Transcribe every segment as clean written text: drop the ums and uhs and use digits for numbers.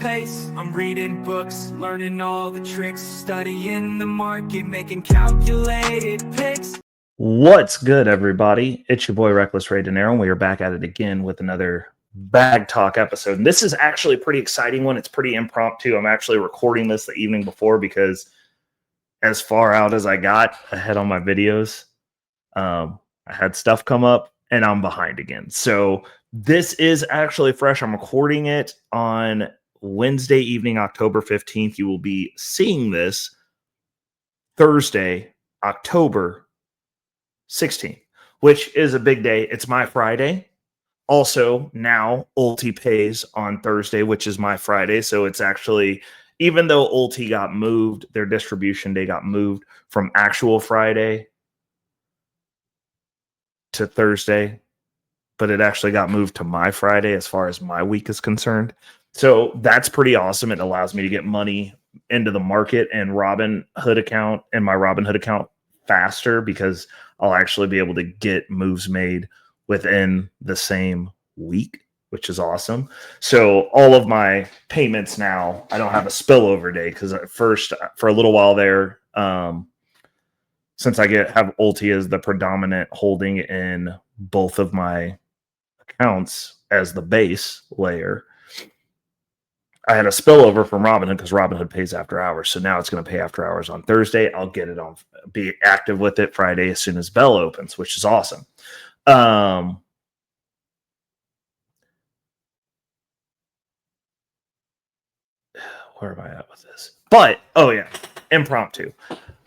pace. I'm reading books, learning all the tricks, studying the market, making calculated picks. What's good, everybody? It's your boy Reckless Ray Dinero, and we are back at it again with another Bag Talk episode. And this is actually a pretty exciting one. It's pretty impromptu. I'm actually recording this the evening before because as far out as I got ahead on my videos, I had stuff come up and I'm behind again. So this is actually fresh. I'm recording it on Wednesday evening, October 15th. You will be seeing this Thursday, October 16th, which is a big day. It's my Friday. Also, now Ulty pays on Thursday, which is my Friday. So it's actually, even though Ulty got moved, their distribution day got moved from actual Friday to Thursday, but it actually got moved to my Friday as far as my week is concerned. So that's pretty awesome. It allows me to get money into the market and Robinhood account and my Robinhood account faster because I'll actually be able to get moves made within the same week, which is awesome. So all of my payments now, I don't have a spillover day because at first, for a little while there, since I have Ulti as the predominant holding in both of my accounts as the base layer, I had a spillover from Robinhood because Robinhood pays after hours. So now it's going to pay after hours on Thursday. I'll get it on, be active with it Friday as soon as bell opens, which is awesome. Where am I at with this? But oh yeah, impromptu.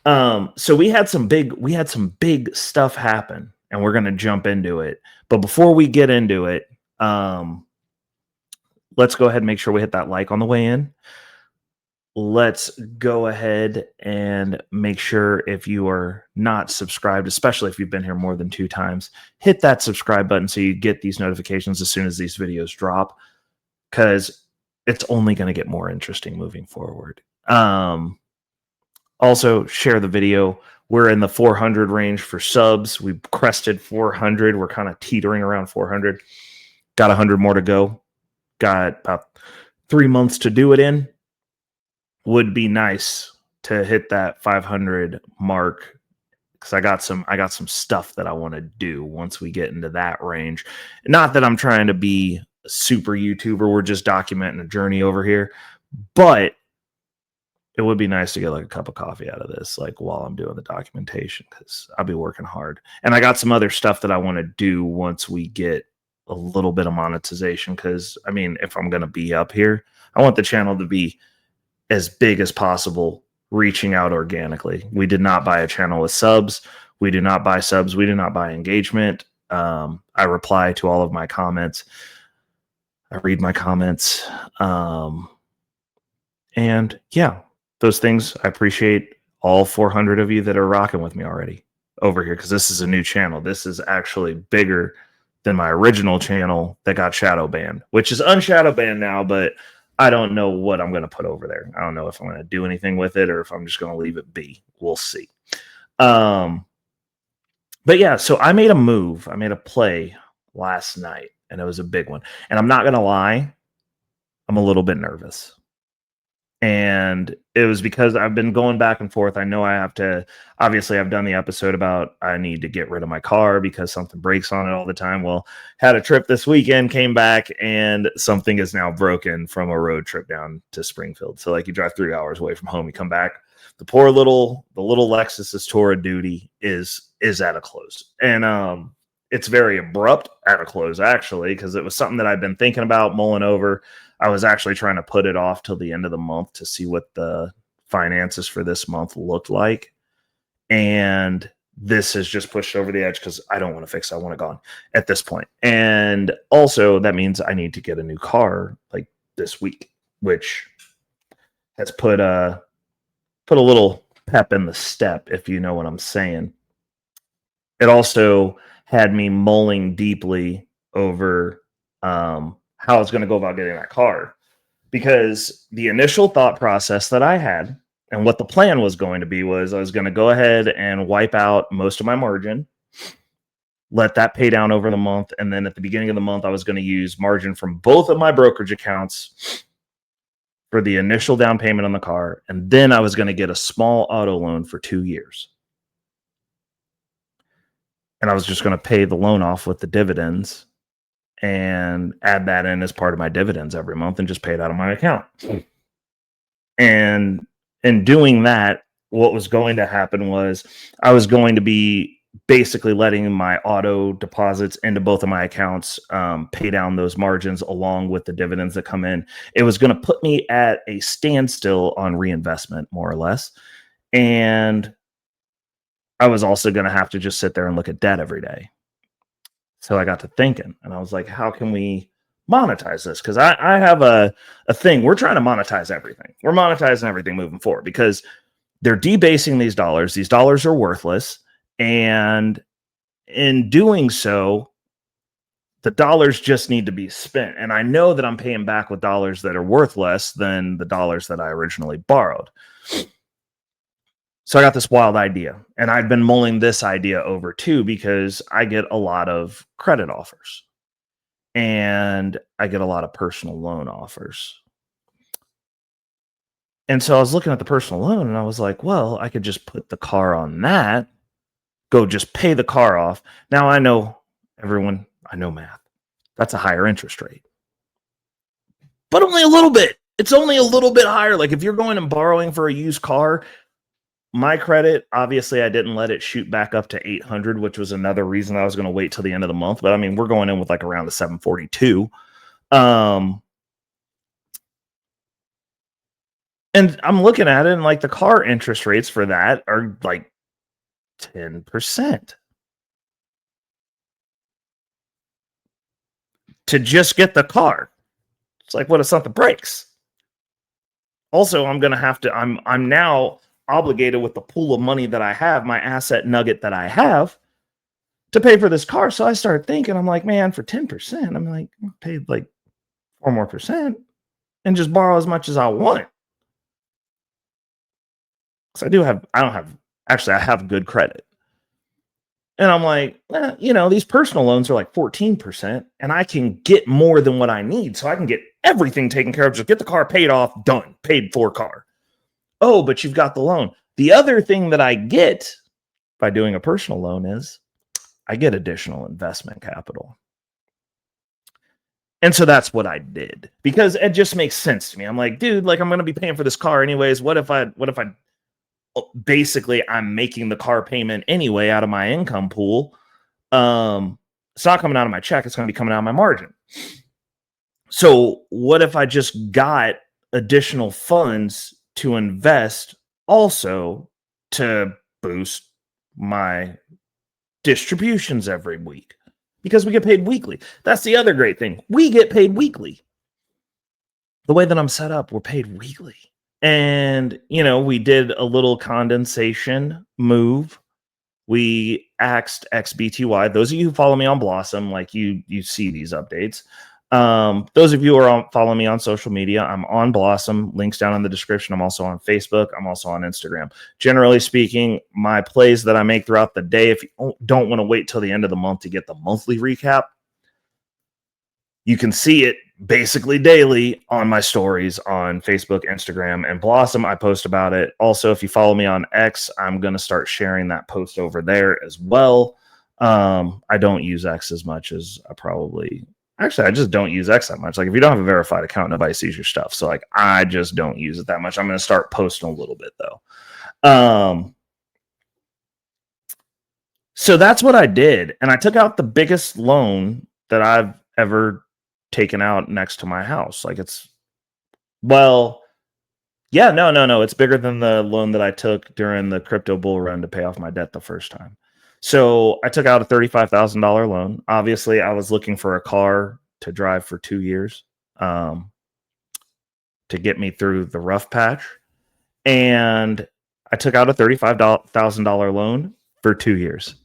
So we had some big stuff happen, and we're gonna jump into it. But before we get into it, let's go ahead and make sure we hit that like on the way in. Let's go ahead and make sure if you are not subscribed, especially if you've been here more than 2 times, hit that subscribe button so you get these notifications as soon as these videos drop, because it's only going to get more interesting moving forward. Also, share the video. We're in the 400 range for subs. We've crested 400. We're kind of teetering around 400. Got 100 more to go. Got about 3 months to do it in. Would be nice to hit that 500 mark because I got some stuff that I want to do once we get into that range. Not that I'm trying to be a super YouTuber. We're just documenting a journey over here, but it would be nice to get like a cup of coffee out of this, like while I'm doing the documentation, because I'll be working hard. And I got some other stuff that I want to do once we get a little bit of monetization. Because I mean, if I'm going to be up here, I want the channel to be as big as possible, reaching out organically. We did not buy a channel with subs. We do not buy subs. We do not buy engagement. I reply to all of my comments. I read my comments. And yeah, those things, I appreciate all 400 of you that are rocking with me already over here, because this is a new channel. This is actually bigger than my original channel that got shadow banned, which is unshadow banned now, but I don't know what I'm going to put over there. I don't know if I'm going to do anything with it or if I'm just going to leave it be. We'll see. But yeah, so I made a move. I made a play last night, and it was a big one. And I'm not going to lie, I'm a little bit nervous. And it was because I've been going back and forth. I know I have to, obviously I've done the episode about I need to get rid of my car because something breaks on it all the time. Well, had a trip this weekend, came back, and something is now broken from a road trip down to Springfield. So like you drive 3 hours away from home, you come back, the little Lexus's tour of duty is at a close. And it's very abrupt at a close, actually, because it was something that I've been thinking about, mulling over. I was actually trying to put it off till the end of the month to see what the finances for this month looked like. And this has just pushed over the edge because I don't want to fix it. I want it gone at this point. And also that means I need to get a new car like this week, which has put a little pep in the step, if you know what I'm saying. It also had me mulling deeply over how I was going to go about getting that car, because the initial thought process that I had and what the plan was going to be was I was going to go ahead and wipe out most of my margin, let that pay down over the month, and then at the beginning of the month I was going to use margin from both of my brokerage accounts for the initial down payment on the car, and then I was going to get a small auto loan for 2 years. And I was just going to pay the loan off with the dividends and add that in as part of my dividends every month and just pay it out of my account. And in doing that, what was going to happen was I was going to be basically letting my auto deposits into both of my accounts pay down those margins along with the dividends that come in. It was going to put me at a standstill on reinvestment, more or less. And I was also going to have to just sit there and look at debt every day. So I got to thinking, and I was like, how can we monetize this? Because I have a thing. We're trying to monetize everything. We're monetizing everything moving forward because they're debasing these dollars. These dollars are worthless. And in doing so, the dollars just need to be spent. And I know that I'm paying back with dollars that are worth less than the dollars that I originally borrowed. So I got this wild idea, and I've been mulling this idea over too, because I get a lot of credit offers and I get a lot of personal loan offers. And so I was looking at the personal loan and I was like, well, I could just put the car on that, go just pay the car off. Now I know I know math. That's a higher interest rate, but only a little bit. It's only a little bit higher. Like if you're going and borrowing for a used car, my credit, obviously I didn't let it shoot back up to 800, which was another reason I was going to wait till the end of the month. But I mean, we're going in with like around a 742. And I'm looking at it and like the car interest rates for that are like 10% to just get the car. It's like, what if something breaks? Also, I'm going to have to, I'm now obligated with the pool of money that I have, my asset nugget that I have, to pay for this car. So I started thinking, I'm like, man, for 10%, I'm like, I'll pay like 4 more percent and just borrow as much as I want. So I have good credit. And I'm like, these personal loans are like 14%, and I can get more than what I need. So I can get everything taken care of. Just get the car paid off, done, paid for car. Oh, but you've got the loan. The other thing that I get by doing a personal loan is I get additional investment capital. And so that's what I did because it just makes sense to me. I'm like, dude, like I'm going to be paying for this car anyways. What if I basically I'm making the car payment anyway out of my income pool. It's not coming out of my check. It's going to be coming out of my margin. So what if I just got additional funds to invest also to boost my distributions every week? Because we get paid weekly. That's the other great thing. We get paid weekly. The way that I'm set up, we're paid weekly. And, we did a little condensation move. We axed xbty. Those of you who follow me on Blossom, like you see these updates. Those of you who are following me on social media, I'm on Blossom, links down in the description. I'm also on Facebook. I'm also on Instagram. Generally speaking, my plays that I make throughout the day, if you don't want to wait till the end of the month to get the monthly recap, you can see it basically daily on my stories on Facebook, Instagram, and Blossom. I post about it. Also, if you follow me on X, I'm going to start sharing that post over there as well. I don't use X as much as I just don't use X that much. Like if you don't have a verified account, nobody sees your stuff. So like, I just don't use it that much. I'm going to start posting a little bit though. So that's what I did. And I took out the biggest loan that I've ever taken out next to my house. Like it's no. It's bigger than the loan that I took during the crypto bull run to pay off my debt the first time. So I took out a $35,000 loan. Obviously, I was looking for a car to drive for 2 years to get me through the rough patch. And I took out a $35,000 loan for 2 years,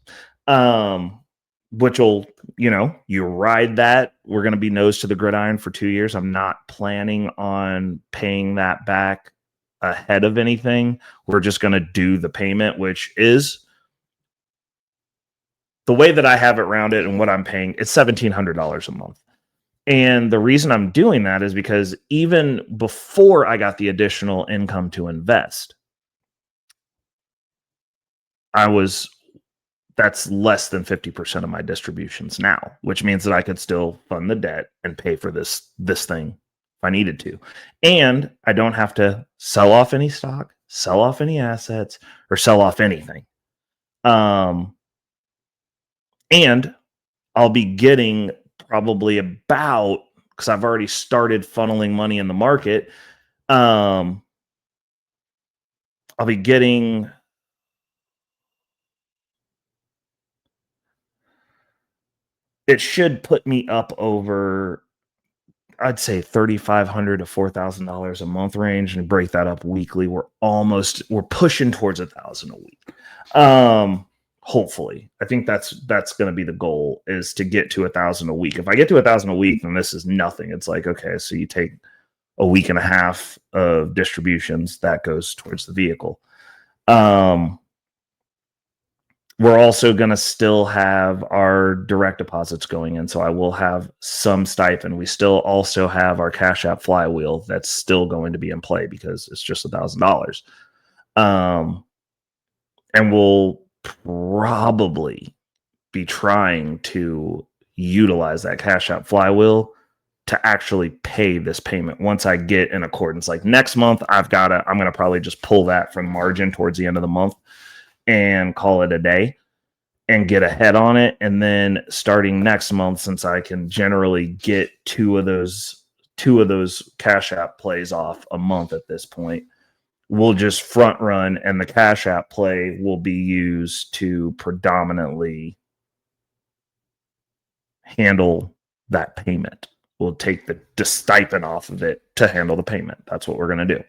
which will, you ride that. We're going to be nose to the gridiron for 2 years. I'm not planning on paying that back ahead of anything. We're just going to do the payment, which is the way that I have it rounded and what I'm paying. It's $1,700 a month. And the reason I'm doing that is because even before I got the additional income to invest, that's less than 50% of my distributions now, which means that I could still fund the debt and pay for this thing if I needed to. And I don't have to sell off any stock, sell off any assets, or sell off anything. And I'll be getting probably about, because I've already started funneling money in the market, I'll be getting it should put me up over, I'd say $3,500 to $4,000 a month range, and break that up weekly. We're pushing towards 1,000 a week. Hopefully, I think that's going to be the goal, is to get to 1,000 a week. If I get to 1,000 a week, then this is nothing. It's like, okay, so you take a week and a half of distributions that goes towards the vehicle. We're also going to still have our direct deposits going in. So I will have some stipend. We still also have our Cash App flywheel that's still going to be in play because it's just $1,000. And we'll probably be trying to utilize that Cash App flywheel to actually pay this payment once I get in accordance. Like next month, I'm going to probably just pull that from margin towards the end of the month and call it a day and get ahead on it. And then starting next month, since I can generally get two of those Cash App plays off a month at this point, we'll just front run, and the Cash App play will be used to predominantly handle that payment. We'll take the stipend off of it to handle the payment. That's what we're going to do.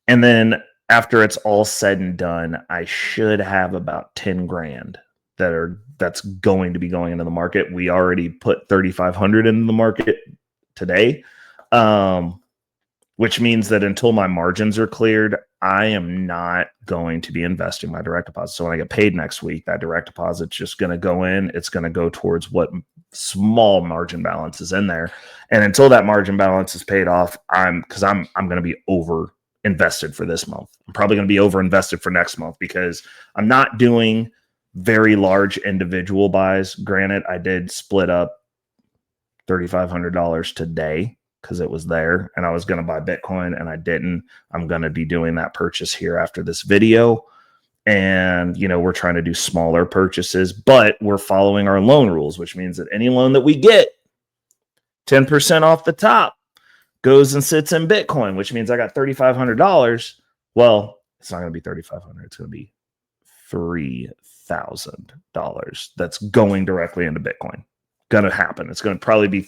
And then after it's all said and done, I should have about 10 grand that's going to be going into the market. We already put 3,500 into the market today, which means that until my margins are cleared, I am not going to be investing my direct deposit. So when I get paid next week, that direct deposit's just going to go in. It's going to go towards what small margin balance is in there. And until that margin balance is paid off, I'm going to be over invested for this month. I'm probably going to be over invested for next month because I'm not doing very large individual buys. Granted, I did split up $3,500 today because it was there, and I was going to buy Bitcoin and I didn't. I'm going to be doing that purchase here after this video. And, we're trying to do smaller purchases, but we're following our loan rules, which means that any loan that we get, 10% off the top goes and sits in Bitcoin, which means I got $3,500. Well, it's not going to be $3,500. It's going to be $3,000 that's going directly into Bitcoin. Going to happen. It's going to probably be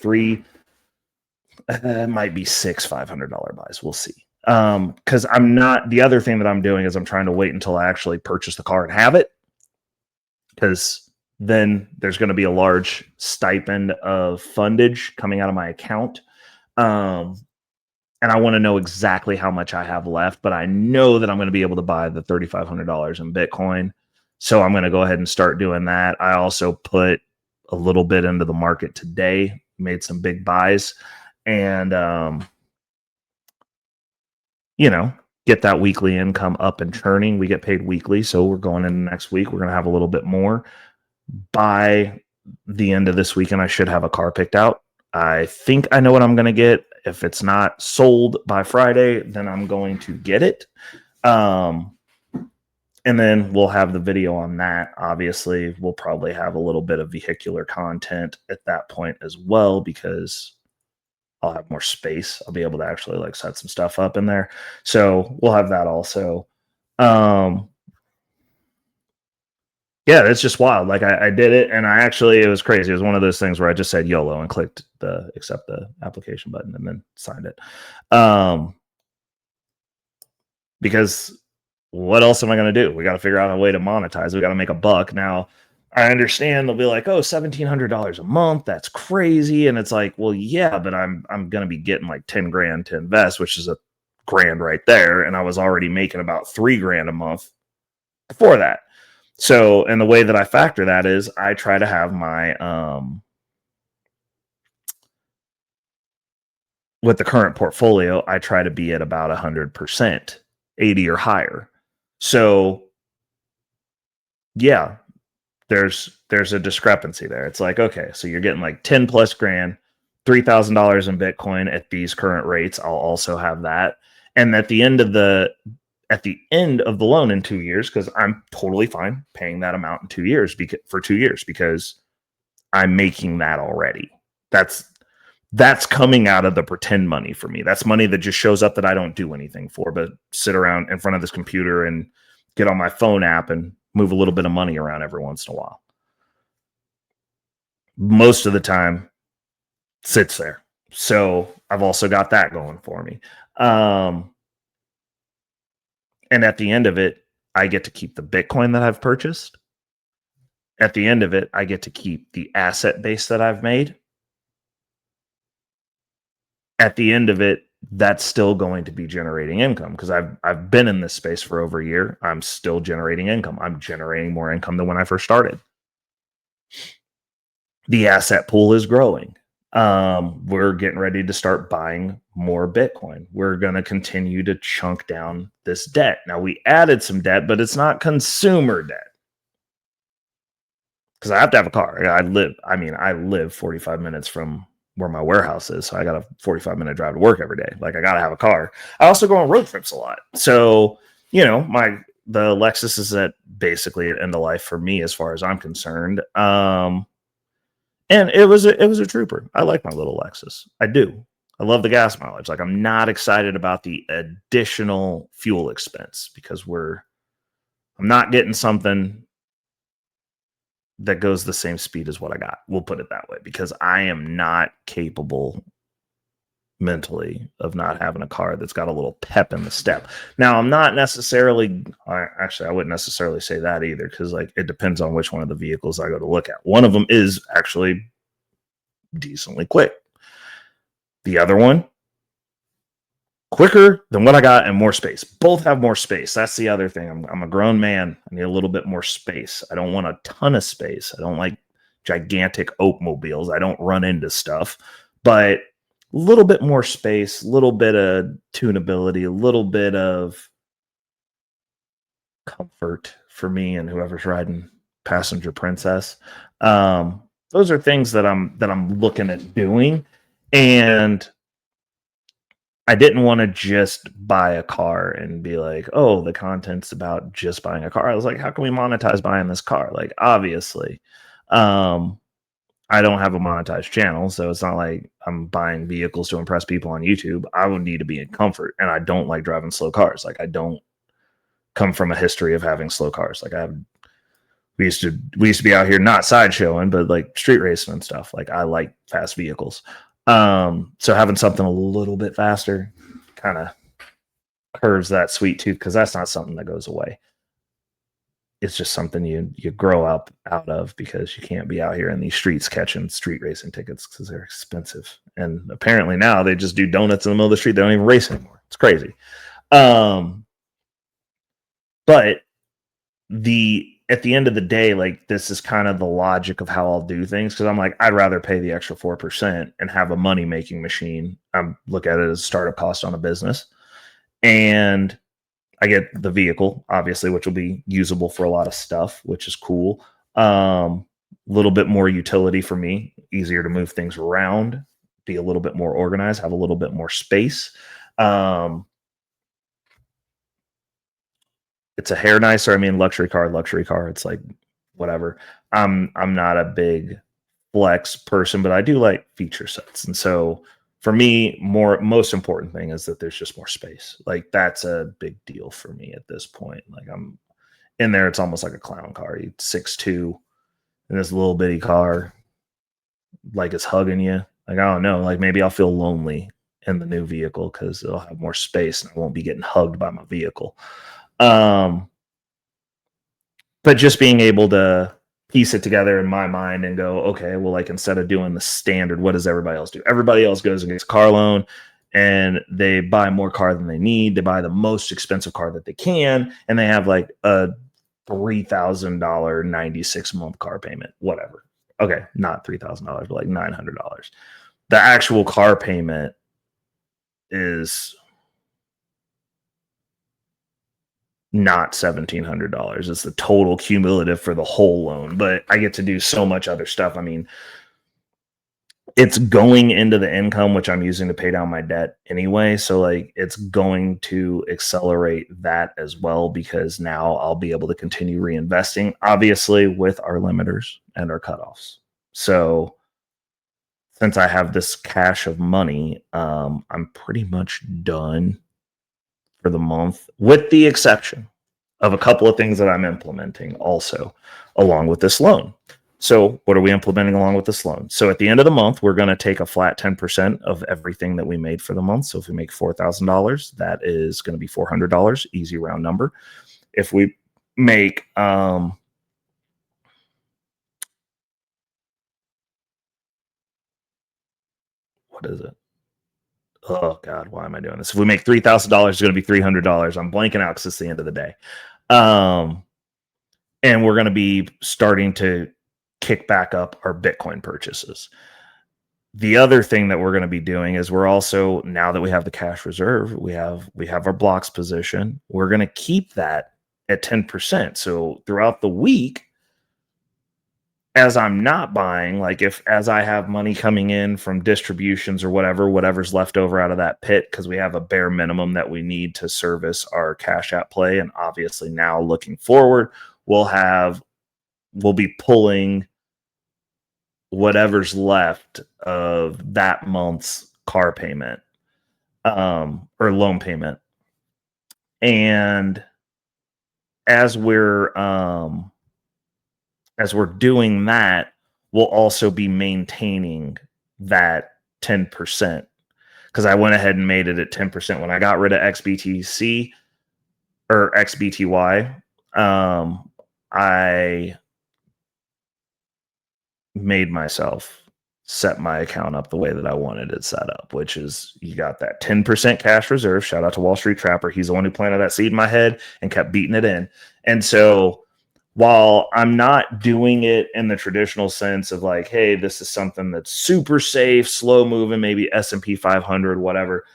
it might be $600 $500 buys. We'll see. Because the other thing that I'm doing is I'm trying to wait until I actually purchase the car and have it, because then there's going to be a large stipend of fundage coming out of my account. And I want to know exactly how much I have left, but I know that I'm going to be able to buy the $3,500 in Bitcoin. So I'm going to go ahead and start doing that. I also put a little bit into the market today, made some big buys, and, get that weekly income up and churning. We get paid weekly. So we're going into next week. We're going to have a little bit more. By the end of this weekend, I should have a car picked out. I think I know what I'm going to get. If it's not sold by Friday, then I'm going to get it. And then we'll have the video on that. Obviously, we'll probably have a little bit of vehicular content at that point as well, because I'll have more space. I'll be able to actually set some stuff up in there. So we'll have that also. Yeah, it's just wild. I did it, and it was crazy. It was one of those things where I just said YOLO and clicked the accept the application button and then signed it. Because what else am I going to do? We got to figure out a way to monetize. We got to make a buck. Now, I understand they'll be like, oh, $1,700 a month. That's crazy. And it's like, well, yeah, but I'm going to be getting 10 grand to invest, which is a grand right there. And I was already making about $3,000 a month before that. So, and the way that I factor that is I try to have my with the current portfolio, I try to be at about 100%, 80 or higher. So yeah, there's a discrepancy there. It's like, okay, so you're getting like 10 plus grand, $3,000 in Bitcoin at these current rates. I'll also have that. And at the end of the loan in 2 years, because I'm totally fine paying that amount in 2 years for 2 years because I'm making that already. That's coming out of the pretend money for me. That's money that just shows up that I don't do anything for, but sit around in front of this computer and get on my phone app and move a little bit of money around every once in a while. Most of the time sits there. So I've also got that going for me. And at the end of it, I get to keep the Bitcoin that I've purchased. At the end of it, I get to keep the asset base that I've made. At the end of it, that's still going to be generating income because I've been in this space for over a year. I'm still generating income. I'm generating more income than when I first started. The asset pool is growing. We're getting ready to start buying more Bitcoin. We're going to continue to chunk down this debt. Now, we added some debt, but it's not consumer debt because I have to have a car. I live 45 minutes from where my warehouse is. So I got a 45-minute drive to work every day. Like, I got to have a car. I also go on road trips a lot. So, the Lexus is at basically at end of life for me as far as I'm concerned. And it was a trooper. I like my little Lexus. I do. I love the gas mileage. Like, I'm not excited about the additional fuel expense because I'm not getting something that goes the same speed as what I got. We'll put it that way because I am not capable mentally of not having a car that's got a little pep in the step. Now, I'm not necessarily, I wouldn't necessarily say that either because like it depends on which one of the vehicles I go to look at. One of them is actually decently quick. The other one, quicker than what I got and more space. Both have more space. That's the other thing. I'm a grown man. I need a little bit more space. I don't want a ton of space. I don't like gigantic automobiles. I don't run into stuff, but a little bit more space, a little bit of tunability, a little bit of comfort for me and whoever's riding passenger princess. Those are things that I'm looking at doing. And I didn't want to just buy a car and be like, oh, the content's about just buying a car. I was like, how can we monetize buying this car? Like, obviously, I don't have a monetized channel, so it's not like I'm buying vehicles to impress people on YouTube. I would need to be in comfort, and I don't like driving slow cars. Like, I don't come from a history of having slow cars. Like, we used to be out here not sideshowing, but like street racing and stuff. Like, I like fast vehicles. So having something a little bit faster kind of curves that sweet tooth because that's not something that goes away. It's just something you grow up out of because you can't be out here in these streets catching street racing tickets because they're expensive. And apparently now they just do donuts in the middle of the street. They don't even race anymore. It's crazy. But at the end of the day, like, this is kind of the logic of how I'll do things. Cause I'm like, I'd rather pay the extra 4% and have a money making machine. Look at it as startup cost on a business. And I get the vehicle, obviously, which will be usable for a lot of stuff, which is cool. Little bit more utility for me, easier to move things around, be a little bit more organized, have a little bit more space. It's a hair nicer. I mean, luxury car. It's like whatever. I'm not a big flex person, but I do like feature sets. And so for me, most important thing is that there's just more space. Like, that's a big deal for me at this point. Like, I'm in there, it's almost like a clown car. You 6'2" in this little bitty car, like it's hugging you. Like, I don't know, like maybe I'll feel lonely in the new vehicle because it'll have more space and I won't be getting hugged by my vehicle. But just being able to piece it together in my mind and go, okay, well, like, instead of doing the standard, what does everybody else do? Everybody else goes and gets a car loan and they buy more car than they need. They buy the most expensive car that they can. And they have like a $3,000 96-month car payment, whatever. Okay. Not $3,000, but like $900. The actual car payment is not $1,700. It's the total cumulative for the whole loan, but I get to do so much other stuff. I mean, it's going into the income, which I'm using to pay down my debt anyway. So like it's going to accelerate that as well, because now I'll be able to continue reinvesting, obviously with our limiters and our cutoffs. So since I have this cache of money, I'm pretty much done for the month, with the exception of a couple of things that I'm implementing also along with this loan. So what are we implementing along with this loan? So at the end of the month, we're going to take a flat 10% of everything that we made for the month. So if we make $4,000, that is going to be $400, easy round number. If we make, what is it? Oh God, why am I doing this? If we make $3,000, it's going to be $300. I'm blanking out because it's the end of the day. And we're going to be starting to kick back up our Bitcoin purchases. The other thing that we're going to be doing is we're also, now that we have the cash reserve, we have our blocks position. We're going to keep that at 10%. So throughout the week, as I'm not buying, like as I have money coming in from distributions or whatever's left over out of that pit, because we have a bare minimum that we need to service our Cash App play. And obviously now looking forward, we'll be pulling whatever's left of that month's car payment, or loan payment. And as we're doing that, we'll also be maintaining that 10%, because I went ahead and made it at 10% when I got rid of XBTC or XBTY. I made myself set my account up the way that I wanted it set up, which is you got that 10% cash reserve. Shout out to Wall Street Trapper. He's the one who planted that seed in my head and kept beating it in. And so while I'm not doing it in the traditional sense of like, hey, this is something that's super safe, slow moving, maybe S&P 500, whatever,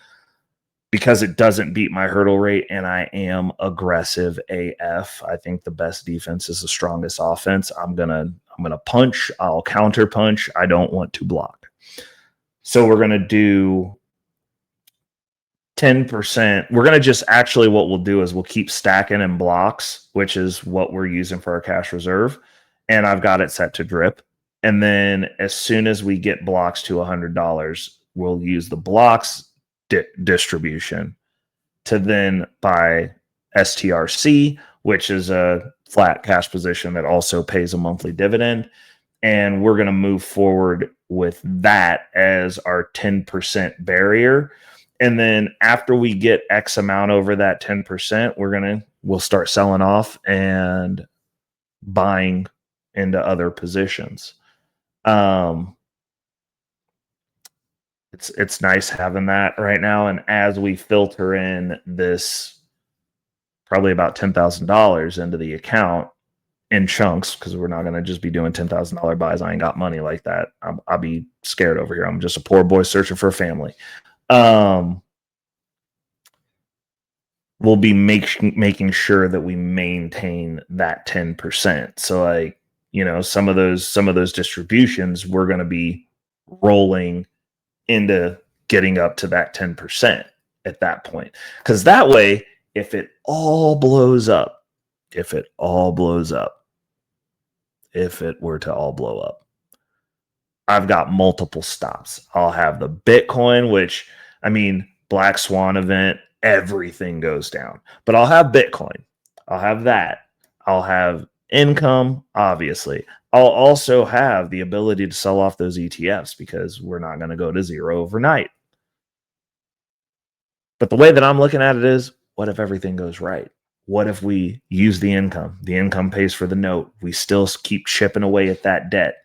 because it doesn't beat my hurdle rate and I am aggressive AF. I think the best defense is the strongest offense. I'm going to punch. I'll counter punch. I don't want to block. So we're going to do 10%. We're going to just actually, what we'll do is we'll keep stacking in blocks, which is what we're using for our cash reserve. And I've got it set to drip. And then as soon as we get blocks to $100, we'll use the blocks distribution to then buy STRC, which is a flat cash position that also pays a monthly dividend. And we're going to move forward with that as our 10% barrier. And then after we get X amount over that 10%, we'll start selling off and buying into other positions. It's nice having that right now. And as we filter in this, probably about $10,000 into the account in chunks, because we're not going to just be doing $10,000 buys. I ain't got money like that. I'll be scared over here. I'm just a poor boy searching for a family. We'll be making sure that we maintain that 10%. So like, some of those distributions, we're going to be rolling into getting up to that 10% at that point. Because that way, if it all blows up, if it were to all blow up, I've got multiple stops. I'll have the Bitcoin, which, Black Swan event, everything goes down. But I'll have Bitcoin. I'll have that. I'll have income, obviously. I'll also have the ability to sell off those ETFs, because we're not going to go to zero overnight. But the way that I'm looking at it is, what if everything goes right? What if we use the income? The income pays for the note. We still keep chipping away at that debt.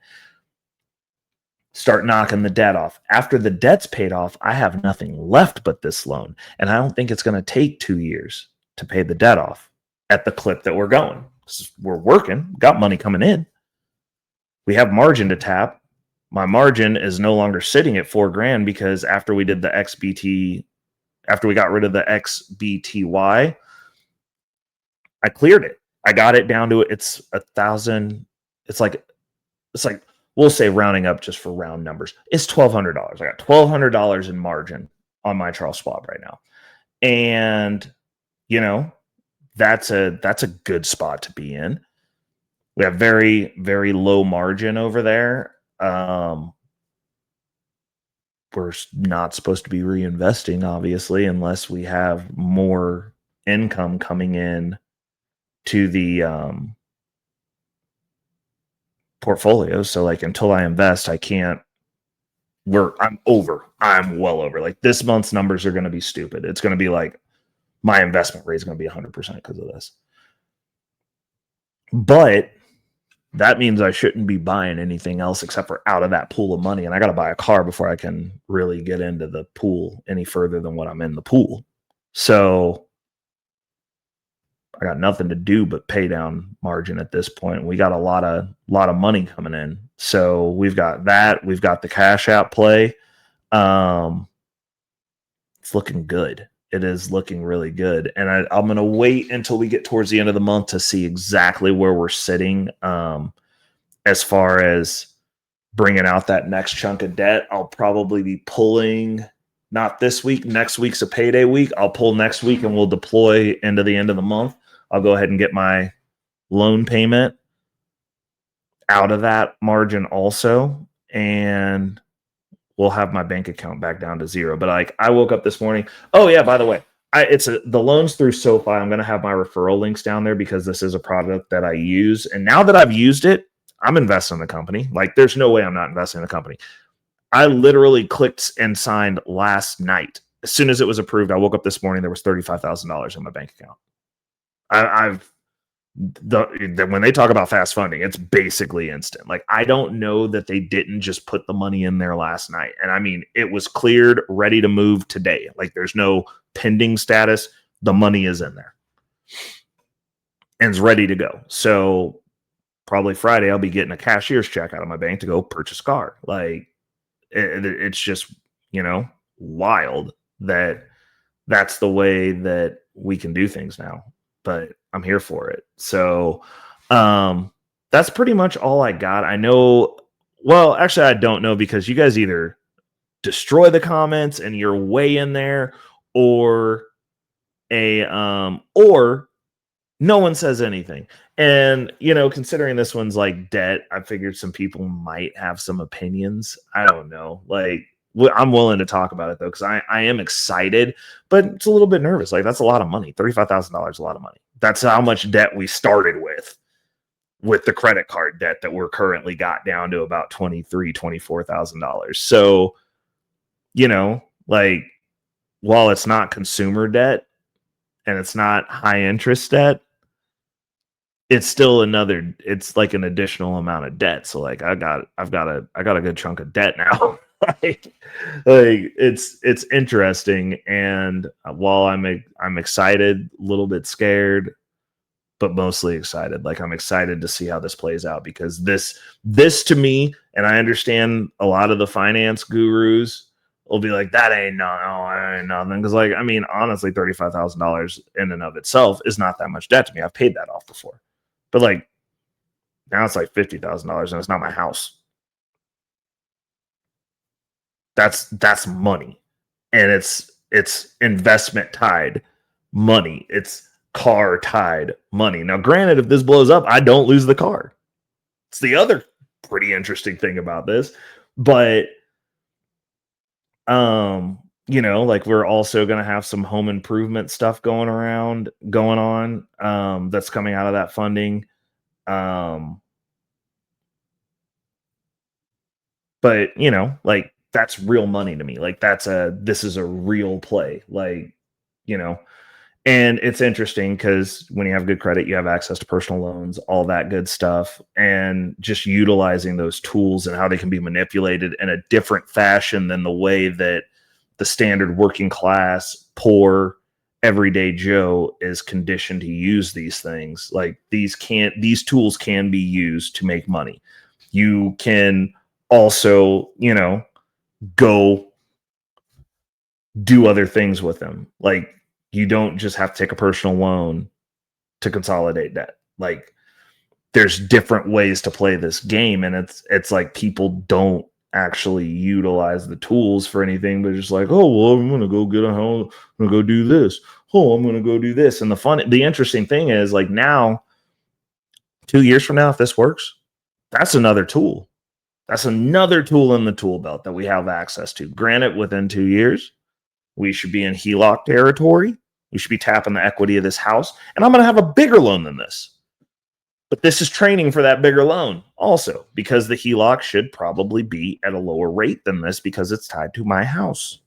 Start knocking the debt off. After the debt's paid off, I have nothing left but this loan. And I don't think it's going to take 2 years to pay the debt off at the clip that we're going. We're working, got money coming in. We have margin to tap. My margin is no longer sitting at $4,000, because after we did the XBT after we got rid of the xbty, I cleared it. I got it down to it's 1,000. It's like we'll say, rounding up just for round numbers, it's $1,200. I got $1,200 in margin on my Charles Schwab right now, and that's a good spot to be in. We have very, very low margin over there. We're not supposed to be reinvesting, obviously, unless we have more income coming in to the portfolio. So like until I invest, I can't. I'm well over. Like this month's numbers are going to be stupid. It's going to be like my investment rate is going to be 100% because of this. But that means I shouldn't be buying anything else except for out of that pool of money. And I got to buy a car before I can really get into the pool any further than what I'm in the pool. So I got nothing to do but pay down margin at this point. We got a lot of money coming in. So we've got that. We've got the Cash App play. It's looking good. It is looking really good. And I'm going to wait until we get towards the end of the month to see exactly where we're sitting as far as bringing out that next chunk of debt. I'll probably be pulling, not this week. Next week's a payday week. I'll pull next week and we'll deploy into the end of the month. I'll go ahead and get my loan payment out of that margin also. And we'll have my bank account back down to zero. But like I woke up this morning. Oh yeah, by the way, the loans through SoFi. I'm going to have my referral links down there because this is a product that I use. And now that I've used it, I'm investing in the company. Like there's no way I'm not investing in the company. I literally clicked and signed last night. As soon as it was approved, I woke up this morning, there was $35,000 in my bank account. When they talk about fast funding, it's basically instant. Like I don't know that they didn't just put the money in there last night. And I mean, it was cleared, ready to move today. Like there's no pending status. The money is in there and it's ready to go. So probably Friday, I'll be getting a cashier's check out of my bank to go purchase a car. Like it's just, wild that that's the way that we can do things now. But I'm here for it. So that's pretty much all I got. I know. Well, actually, I don't know because you guys either destroy the comments and you're way in there, or no one says anything. And considering this one's like debt, I figured some people might have some opinions. I don't know. Like I'm willing to talk about it though, because I am excited, but it's a little bit nervous. Like that's a lot of money. $35,000 is a lot of money. That's how much debt we started with the credit card debt that we're currently got down to about $24,000. So, like while it's not consumer debt and it's not high interest debt, it's still it's like an additional amount of debt. So like I've got a good chunk of debt now. like it's interesting. And while I'm excited, a little bit scared, but mostly excited. Like I'm excited to see how this plays out, because this to me, and I understand a lot of the finance gurus will be like, that ain't nothing. Because like, I mean, honestly, $35,000 in and of itself is not that much debt to me. I've paid that off before. But like now it's like $50,000 and it's not my house. That's money. And it's investment tied money. It's car tied money. Now, granted, if this blows up, I don't lose the car. It's the other pretty interesting thing about this. But like we're also going to have some home improvement stuff going on that's coming out of that funding. But like that's real money to me. Like this is a real play. Like, and it's interesting because when you have good credit, you have access to personal loans, all that good stuff, and just utilizing those tools and how they can be manipulated in a different fashion than the way that the standard working class, poor, everyday Joe is conditioned to use these things. Like these tools can be used to make money. You can also, go do other things with them. Like, you don't just have to take a personal loan to consolidate debt. Like, there's different ways to play this game, and it's like people don't actually utilize the tools for anything, but just like, oh, well, I'm gonna go get a home, I'm gonna go do this. Oh, I'm gonna go do this. And the interesting thing is, like, now, 2 years from now, if this works, that's another tool. That's another tool in the tool belt that we have access to. Granted, within 2 years, we should be in HELOC territory. We should be tapping the equity of this house, and I'm gonna have a bigger loan than this. But this is training for that bigger loan also, because the HELOC should probably be at a lower rate than this because it's tied to my house.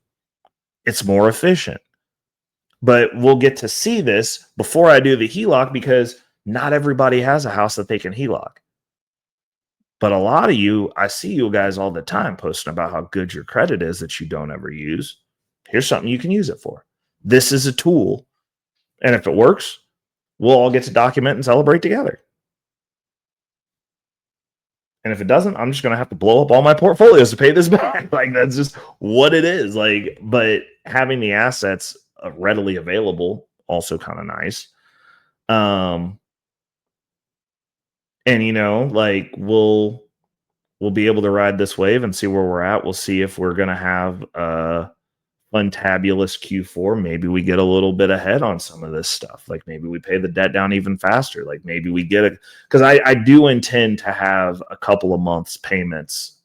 It's more efficient. But we'll get to see this before I do the HELOC, because not everybody has a house that they can HELOC. But a lot of you, I see you guys all the time posting about how good your credit is that you don't ever use. Here's something you can use it for. This is a tool. And if it works, we'll all get to document and celebrate together. And if it doesn't, I'm just going to have to blow up all my portfolios to pay this back. Like, that's just what it is. Like, but having the assets readily available, also kind of nice. And, you know, like, we'll be able to ride this wave and see where we're at. We'll see if we're going to have a fantabulous Q4. Maybe we get a little bit ahead on some of this stuff. Like, maybe we pay the debt down even faster. Like, maybe we get it, because I do intend to have a couple of months payments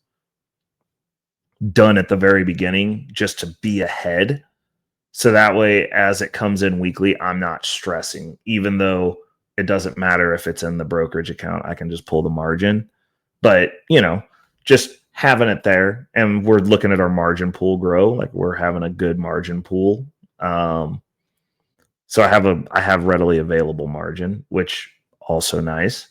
done at the very beginning, just to be ahead. So that way, as it comes in weekly, I'm not stressing, even though it doesn't matter if it's in the brokerage account. I can just pull the margin. But, you know, just having it there, and we're looking at our margin pool grow. Like, we're having a good margin pool. So I have readily available margin, which also nice.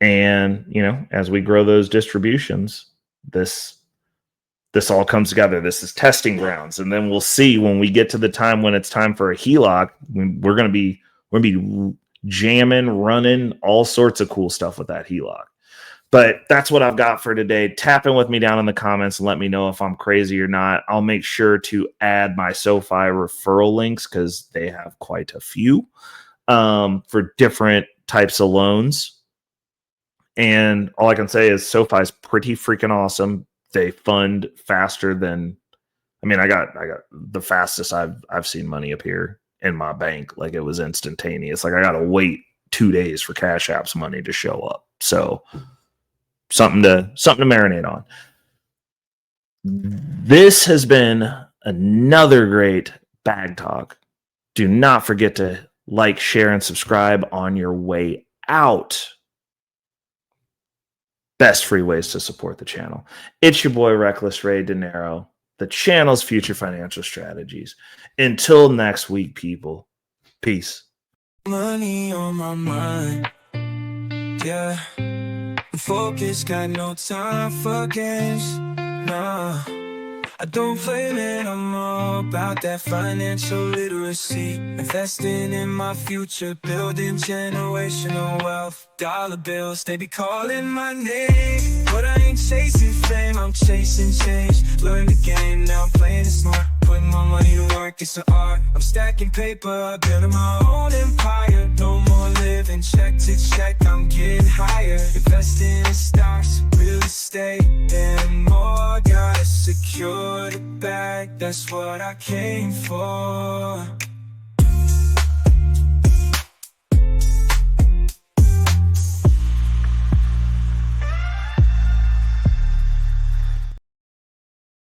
And, you know, as we grow those distributions, this all comes together. This is testing grounds. And then we'll see when we get to the time when it's time for a HELOC, we're going to be jamming, running all sorts of cool stuff with that HELOC. But that's what I've got for today. Tap in with me down in the comments and let me know if I'm crazy or not. I'll make sure to add my SoFi referral links, because they have quite a few for different types of loans. And all I can say is SoFi is pretty freaking awesome. They fund faster than, I mean, I got the fastest I've seen money appear in my bank. Like, it was instantaneous. Like, I got to wait 2 days for Cash App's money to show up. So something to marinate on. This has been another great Bag Talk. Do not forget to like, share, and subscribe on your way out. Best free ways to support the channel. It's your boy Reckless Ray De Niro, the channel's future financial strategies. Until next week, people. Peace. Money on my mind, yeah. Focus, got no time for games, nah. I don't play, man, I'm all about that financial literacy. Investing in my future, building generational wealth. Dollar bills, they be calling my name, but I ain't chasing fame, I'm chasing change. Learn the game, now I'm playing it smart. Putting my money to work, it's an art. I'm stacking paper, building my own empire. No more living check to check, I'm getting higher. Investing in stocks, real estate, and more. Gotta secure the bag, that's what I came for.